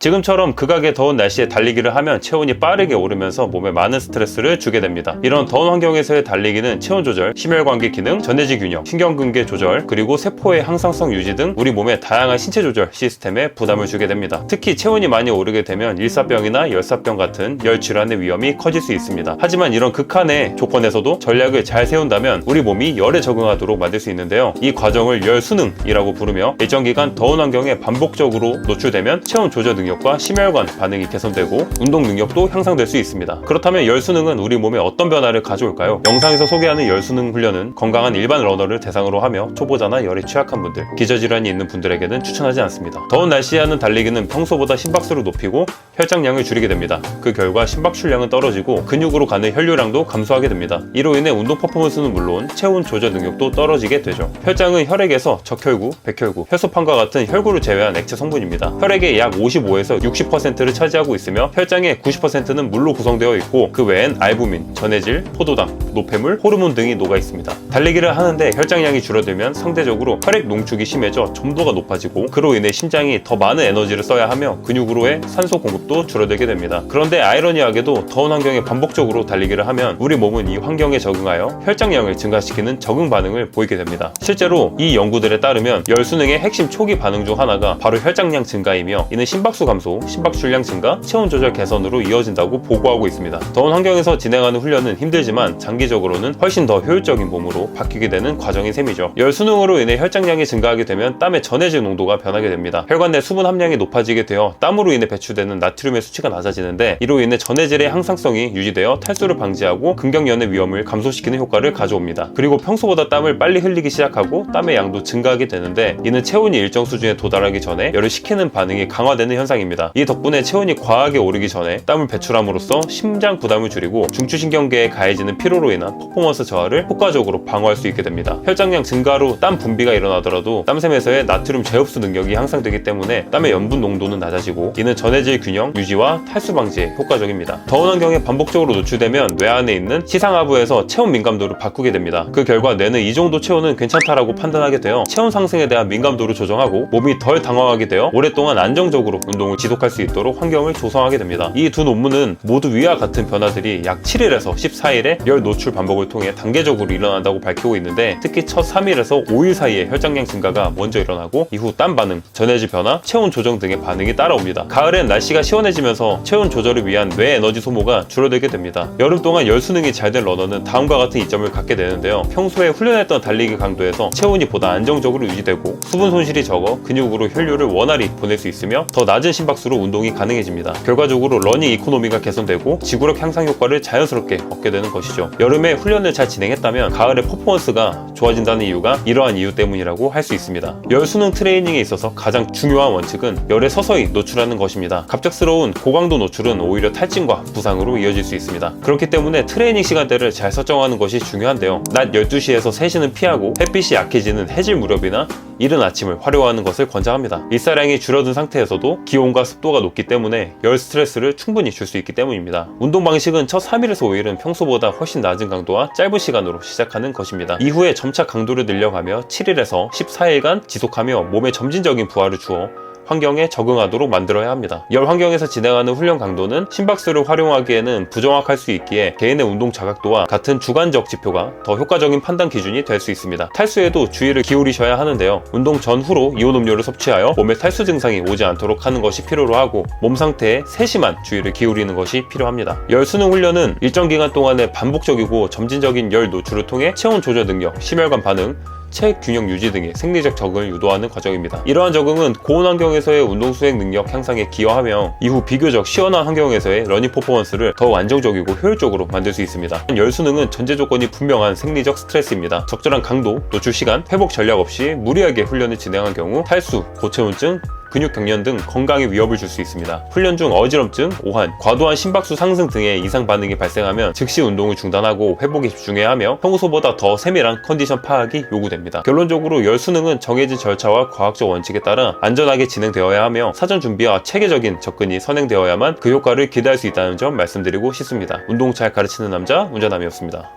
지금처럼 극악의 더운 날씨에 달리기를 하면 체온이 빠르게 오르면서 몸에 많은 스트레스를 주게 됩니다. 이런 더운 환경에서의 달리기는 체온 조절, 심혈관계 기능, 전해질 균형, 신경근개 조절, 그리고 세포의 항상성 유지 등 우리 몸의 다양한 신체 조절 시스템에 부담을 주게 됩니다. 특히 체온이 많이 오르게 되면 일사병이나 열사병 같은 열 질환의 위험이 커질 수 있습니다. 하지만 이런 극한의 조건에서도 전략을 잘 세운다면 우리 몸이 열에 적응하도록 만들 수 있는데요. 이 과정을 열 수능이라고 부르며 일정 기간 더운 환경에 반복적으로 노출되면 체온 조절 능력과 심혈관 반응이 개선되고 운동 능력도 향상될 수 있습니다. 그렇다면 열 수능은 우리 몸에 어떤 변화를 가져올까요? 영상에서 소개하는 열 수능 훈련은 건강한 일반 러너를 대상으로 하며 초보자나 열에 취약한 분들, 기저질환이 있는 분들에게는 추천하지 않습니다. 더운 날씨에 하는 달리기는 평소보다 심박수를 높이고 혈장량을 줄이게 됩니다. 그 결과 심박출량은 떨어지고 근육으로 가는 혈류량도 감소하게 됩니다. 이로 인해 운동 퍼포먼스는 물론 체온 조절 능력도 떨어지게 되죠. 혈장은 혈액에서 적혈구, 백혈구, 혈소판과 같은 혈구를 제외한 액체 성분입니다. 혈액의 약 55에서 60%를 차지하고 있으며 혈장의 90%는 물로 구성되어 있고 그 외엔 알부민, 전해질, 포도당, 노폐물, 호르몬 등이 녹아 있습니다. 달리기를 하는데 혈장량이 줄어들면 상대적으로 혈액 농축이 심해져 점도가 높아지고 그로 인해 심장이 더 많은 에너지를 써야 하며 근육으로의 산소 공급도 줄어들게 됩니다. 그런데 아이러니하게도 더운 환경에 반복적으로 달리기를 하면 우리 몸은 이 환경에 적응하여 혈장량을 증가시키는 적응 반응을 보이게 됩니다. 실제로 이 연구들에 따르면 열 수능의 핵심 초기 반응 중 하나가 바로 혈장량 증가이며 이는 심박수 감소, 심박출량 증가, 체온 조절 개선으로 이어진다고 보고하고 있습니다. 더운 환경에서 진행하는 훈련은 힘들지만 장기적으로는 훨씬 더 효율적인 몸으로 바뀌게 되는 과정인 셈이죠. 열 수능으로 인해 혈장량이 증가하게 되면 땀의 전해질 농도가 변하게 됩니다. 혈관 내 수분 함량이 높아지게 되어 땀으로 인해 배출되는 나트륨의 수치가 낮아지는데 이로 인해 전해질의 항상성이 유지되어 탈수를 방지하고 근경련의 위험을 감소시키는 효과를 가져옵니다. 그리고 평소보다 땀을 빨리 흘리기 시작하고 땀의 양도 증가하게 되는데 이는 체온이 일정 수준에 도달하기 전에 열을 식히는 반응이 강화되는 현상입니다. 이 덕분에 체온이 과하게 오르기 전에 땀을 배출함으로써 심장 부담을 줄이고 중추신경계에 가해지는 피로로 인한 퍼포먼스 저하를 효과적으로 방어할 수 있게 됩니다. 혈장량 증가로 땀 분비가 일어나더라도 땀샘에서의 나트륨 재흡수 능력이 향상되기 때문에 땀의 염분 농도는 낮아지고 이는 전해질 균형 유지와 탈수 방지에 효과적입니다. 더운 환경에 반복적으로 노출되면 뇌 안에 있는 시상하부에서 체온 민감도를 바꾸게 됩니다. 그 결과 뇌는 이 정도 체온은 괜찮다라고 판단하게 되어 체온 상승에 대한 민감도를 조정하고 몸이 덜 당황하게 되어 오랫동안 안정적으로 운동을 지속할 수 있도록 환경을 조성하게 됩니다. 이 두 논문은 모두 위와 같은 변화들이 약 7일에서 14일의 열 노출 반복을 통해 단계적으로 일어난다고 밝히고 있는데 특히 첫 3일에서 5일 사이에 혈장량 증가가 먼저 일어나고 이후 땀 반응, 전해질 변화, 체온 조정 등의 반응이 따라옵니다. 가을엔 날씨가 시원해지면서 체온 조절을 위한 뇌 에너지 소모가 줄어들게 됩니다. 여름 동안 열 수능이 잘 된 러너는 다음과 같은 이점을 갖게 되는데요. 평소에 훈련했던 달리기 강도에서 체온이 보다 안정적으로 유지되고 수분 손실이 적어 근육으로 혈류를 원활히 보낼 수 있으며 더 낮은 심박수로 운동이 가능해집니다. 결과적으로 러닝 이코노미가 개선되고 지구력 향상 효과를 자연스럽게 얻게 되는 것이죠. 여름에 훈련을 잘 진행했다면 가을에 퍼포먼스가 좋아진다는 이유가 이러한 이유 때문이라고 할 수 있습니다. 열 수능 트레이닝에 있어서 가장 중요한 원칙은 열에 서서히 노출하는 것입니다. 갑작스러운 고강도 노출은 오히려 탈진과 부상으로 이어질 수 있습니다. 그렇기 때문에 트레이닝 시간대를 잘 설정하는 것이 중요한데요. 낮 12시에서 3시는 피하고 햇빛이 약해지는 해질 무렵이나 이른 아침을 활용하는 것을 권장합니다. 일사량이 줄어든 상태에서도 기온과 습도가 높기 때문에 열 스트레스를 충분히 줄 수 있기 때문입니다. 운동 방식은 첫 3일에서 5일은 평소보다 훨씬 낮은 강도와 짧은 시간으로 시작하는 것입니다. 이후에 점차 강도를 늘려가며 7일에서 14일간 지속하며 몸에 점진적인 부하를 주어 환경에 적응하도록 만들어야 합니다. 열 환경에서 진행하는 훈련 강도는 심박수를 활용하기에는 부정확할 수 있기에 개인의 운동 자각도와 같은 주관적 지표가 더 효과적인 판단 기준이 될 수 있습니다. 탈수에도 주의를 기울이셔야 하는데요. 운동 전후로 이온 음료를 섭취하여 몸에 탈수 증상이 오지 않도록 하는 것이 필요로 하고 몸 상태에 세심한 주의를 기울이는 것이 필요합니다. 열 수능 훈련은 일정 기간 동안의 반복적이고 점진적인 열 노출을 통해 체온 조절 능력, 심혈관 반응, 체액 균형 유지 등의 생리적 적응을 유도하는 과정입니다. 이러한 적응은 고온 환경에서의 운동 수행 능력 향상에 기여하며 이후 비교적 시원한 환경에서의 러닝 퍼포먼스를 더욱 안정적이고 효율적으로 만들 수 있습니다. 열 수능은 전제 조건이 분명한 생리적 스트레스입니다. 적절한 강도, 노출 시간, 회복 전략 없이 무리하게 훈련을 진행한 경우 탈수, 고체온증, 근육 경련 등 건강에 위협을 줄 수 있습니다. 훈련 중 어지럼증, 오한, 과도한 심박수 상승 등의 이상 반응이 발생하면 즉시 운동을 중단하고 회복에 집중해야 하며 평소보다 더 세밀한 컨디션 파악이 요구됩니다. 결론적으로 열 수능은 정해진 절차와 과학적 원칙에 따라 안전하게 진행되어야 하며 사전 준비와 체계적인 접근이 선행되어야만 그 효과를 기대할 수 있다는 점 말씀드리고 싶습니다. 운동 잘 가르치는 남자 운전남이었습니다.